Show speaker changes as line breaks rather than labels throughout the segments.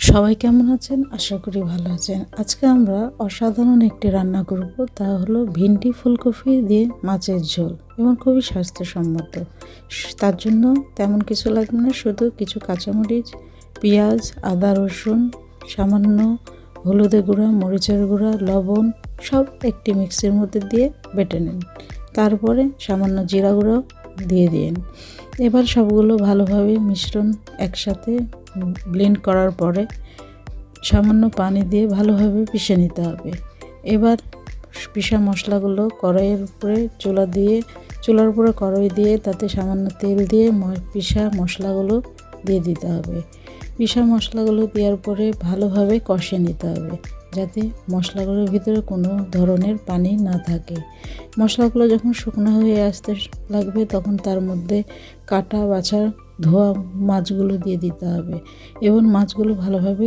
সবাই কেমন আছেন? আশা করি ভালো আছেন। আজকে আমরা অসাধারণ একটি রান্না করব, তা হলো ভিন্ডি ফুলকপি দিয়ে মাছের ঝোল এবং খুবই স্বাস্থ্যসম্মত। তার জন্য তেমন কিছু লাগবে না, শুধু কিছু কাঁচামরিচ, পেঁয়াজ, আদা, রসুন, সামান্য হলুদের গুঁড়া, মরিচের গুঁড়া, লবণ সব একটি মিক্সির মধ্যে দিয়ে বেটে নিন। তারপরে সামান্য জিরা গুঁড়ো দিয়ে দিন। এবার সবগুলো ভালোভাবে মিশ্রণ একসাথে ব্লেন্ড করার পরে সামান্য পানি দিয়ে ভালোভাবে পিষে নিতে হবে। এবার পিষা মশলাগুলো কড়াইয়ের উপরে চুলার উপরে কড়াই দিয়ে তাতে সামান্য তেল দিয়ে পিষা মশলাগুলো দিয়ে দিতে হবে। পিষা মশলাগুলো দেওয়ার পরে ভালোভাবে কষে নিতে হবে, যাতে মশলাগুলোর ভিতরে কোনো ধরনের পানি না থাকে। মশলাগুলো যখন শুকনো হয়ে আসতে লাগবে তখন তার মধ্যে কাটা বাছা ধোয়া মাছগুলো দিয়ে দিতে হবে এবং মাছগুলো ভালোভাবে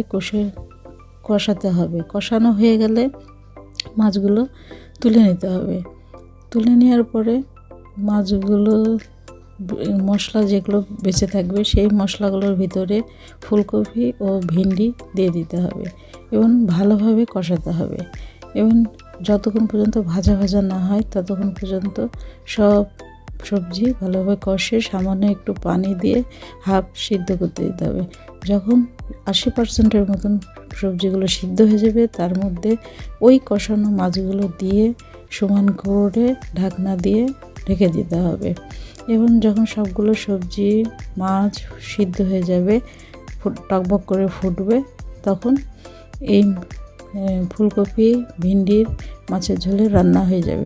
কষাতে হবে। কষানো হয়ে গেলে মাছগুলো তুলে নিতে হবে। তুলে নেওয়ার পরে মাছগুলো মশলা যেগুলো বেঁচে থাকবে সেই মশলাগুলোর ভিতরে ফুলকপি ও ভিন্ডি দিয়ে দিতে হবে এবং ভালোভাবে কষাতে হবে এবং যতক্ষণ পর্যন্ত ভাজা ভাজা না হয় ততক্ষণ পর্যন্ত সব সবজি ভালোভাবে কষে সামান্য একটু পানি দিয়ে হাফ সিদ্ধ করতে দিতে হবে। যখন 80%-এর মতন সবজিগুলো সিদ্ধ হয়ে যাবে তার মধ্যে ওই কষানো মাছগুলো দিয়ে সমান করে ঢাকনা দিয়ে ঢেকে দিতে হবে এবং যখন সবগুলো সবজি মাছ সিদ্ধ হয়ে যাবে, টকবক করে ফুটবে, তখন এই ফুলকপি ভিন্ডির মাছের ঝোলের রান্না হয়ে যাবে।